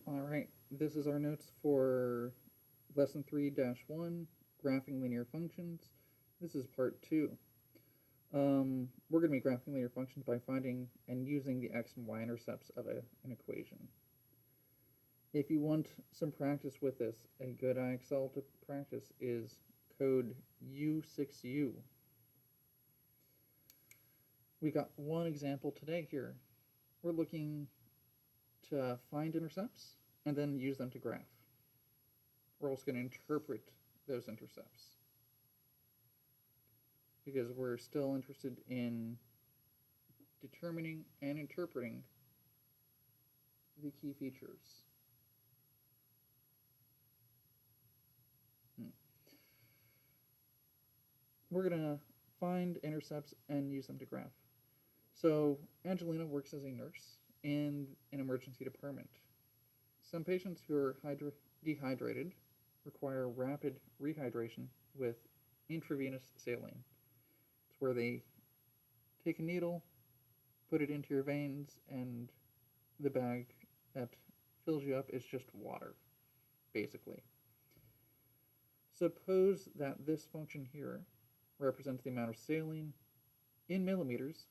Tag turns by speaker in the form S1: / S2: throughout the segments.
S1: Alright, this is our notes for lesson 3-1, graphing linear functions. This is part 2. We're going to be graphing linear functions by finding and using the x and y intercepts of an equation. If you want some practice with this, a good IXL to practice is code U6U. We got one example today here. We're looking to find intercepts and then use them to graph. We're also going to interpret those intercepts because we're still interested in determining and interpreting the key features. We're going to find intercepts and use them to graph. So Angelina works as a nurse in an emergency department. Some patients who are dehydrated require rapid rehydration with intravenous saline. It's where they take a needle, put it into your veins, and the bag that fills you up is just water, basically. Suppose that this function here represents the amount of saline in millimeters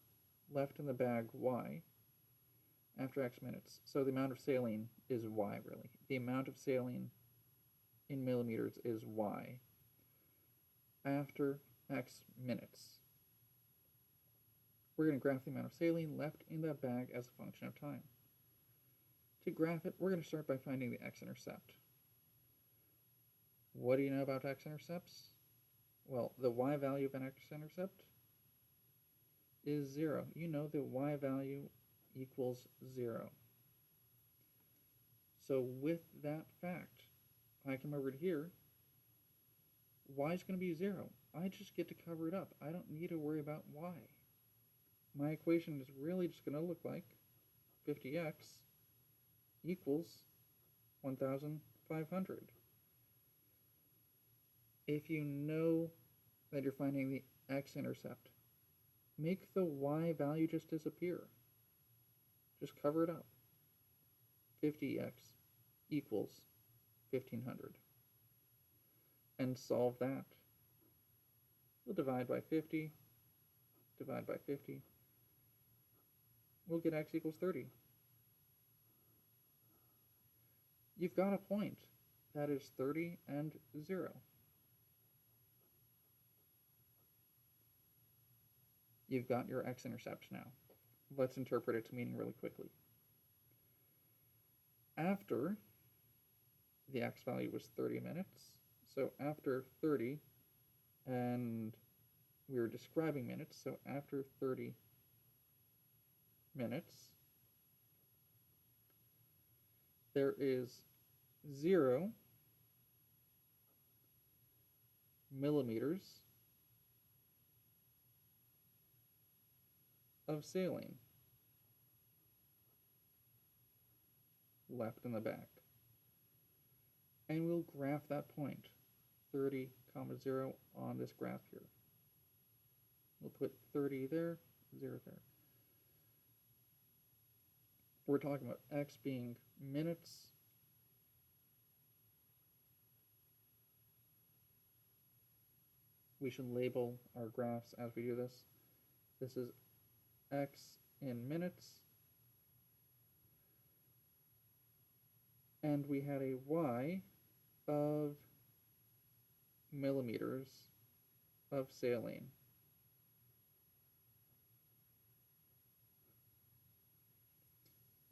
S1: left in the bag y after x minutes. So the amount of saline is y, really. The amount of saline in millimeters is y after x minutes. We're going to graph the amount of saline left in that bag as a function of time. To graph it, we're going to start by finding the x-intercept. What do you know about x-intercepts? Well, the y value of an x-intercept is 0. You know the y value equals 0. So with that fact, I come over to here, y is going to be 0. I just get to cover it up. I don't need to worry about y. My equation is really just going to look like 50x equals 1,500. If you know that you're finding the x-intercept, make the y value just disappear. Just cover it up. 50x equals 1,500. And solve that. We'll divide by 50, divide by 50. We'll get x equals 30. You've got a point. That is 30 and 0. You've got your x-intercept now. Let's interpret its meaning really quickly. After the x value was 30 minutes, so after 30, and we were describing minutes, so after 30 minutes, there is 0 millimeters of saline left in the bag. And we'll graph that point, 30, 0 on this graph here. We'll put 30 there, 0 there. We're talking about x being minutes. We should label our graphs as we do this. This is x in minutes. And we had a y of millimeters of saline.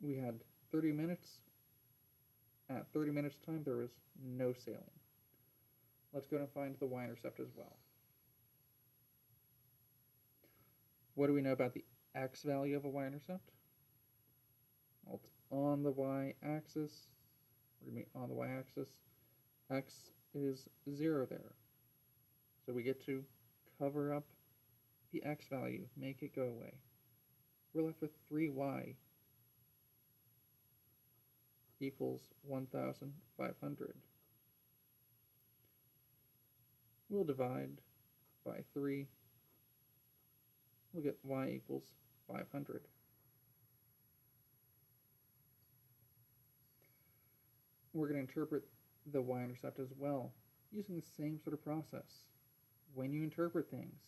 S1: We had 30 minutes. At 30 minutes time, there was no saline. Let's go and find the y-intercept as well. What do we know about the x value of a y-intercept? Well, it's on the y-axis. We're going to be on the y-axis. X is 0 there. So we get to cover up the x value, make it go away. We're left with 3y equals 1,500. We'll divide by 3. We'll get y equals 500. we're going to interpret the y-intercept as well using the same sort of process. When you interpret things,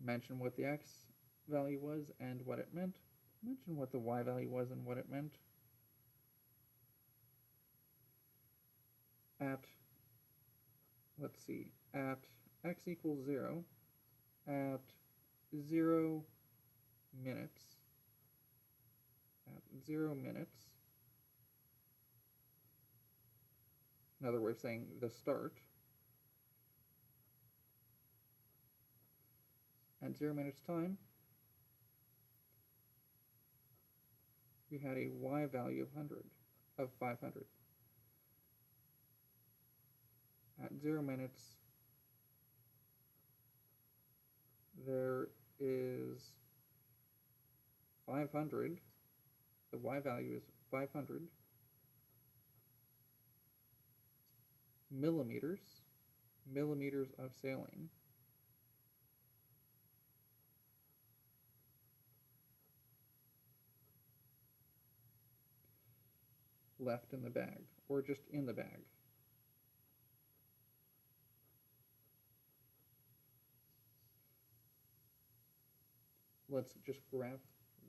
S1: mention what the x value was and what it meant. Mention what the y value was and what it meant. At x equals 0, at 0 minutes, another way of saying the start, at 0 minutes time, we had a y value of 500. At 0 minutes, there is 500. The y value is 500 millimeters of saline. Left in the bag, or just in the bag. Let's just graph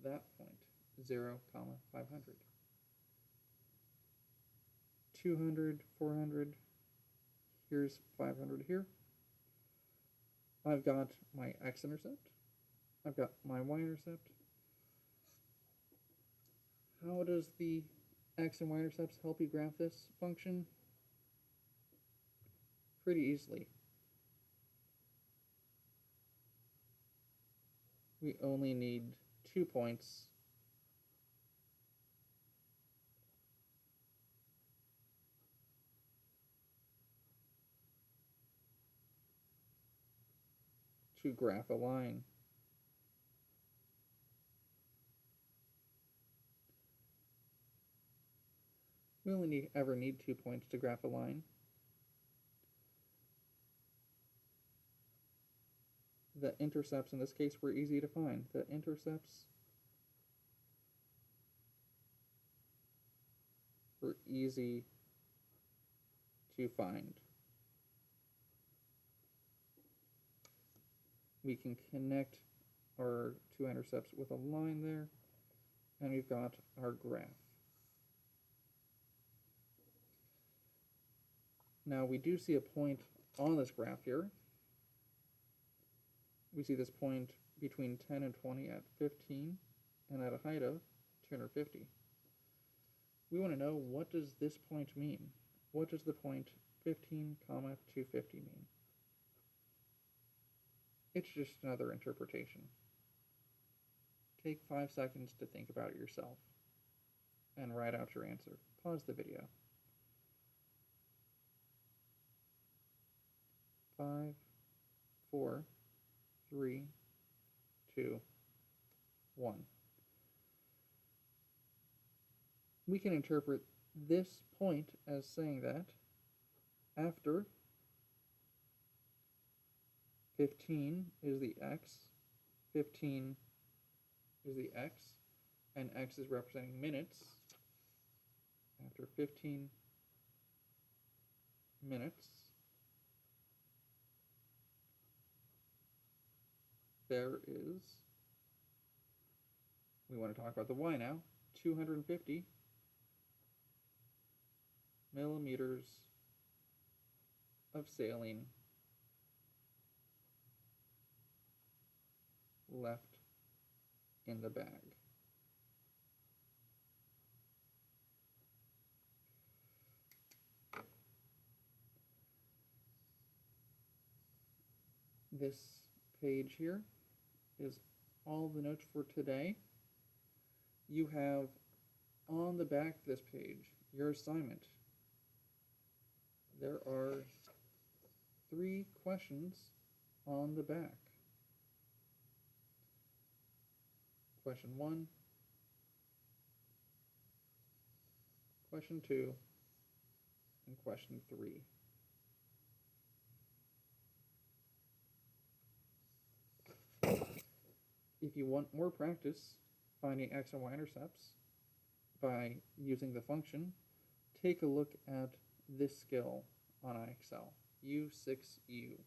S1: that point, 0, 500. 200, 400, here's 500 here. I've got my x-intercept, I've got my y-intercept. How does the x and y-intercepts help you graph this function? Pretty easily. We only need 2 points to graph a line. We only ever need 2 points to graph a line. The intercepts in this case were easy to find. The intercepts were easy to find. We can connect our 2 intercepts with a line there, and we've got our graph. Now we do see a point on this graph here. We see this point between 10 and 20 at 15 and at a height of 250. We want to know, what does this point mean? What does the point 15, 250 mean? It's just another interpretation. Take 5 seconds to think about it yourself and write out your answer. Pause the video. 5, 4, 3, 2, 1. We can interpret this point as saying that after 15 is the x, 15 is the x, and x is representing minutes. After 15 minutes, there is, we want to talk about the y now, 250 millimeters of saline left in the bag. This page here is all the notes for today. You have on the back of this page your assignment. There are 3 questions on the back. Question 1, question 2, and question 3. If you want more practice finding x and y intercepts by using the function, take a look at this skill on IXL, U6U.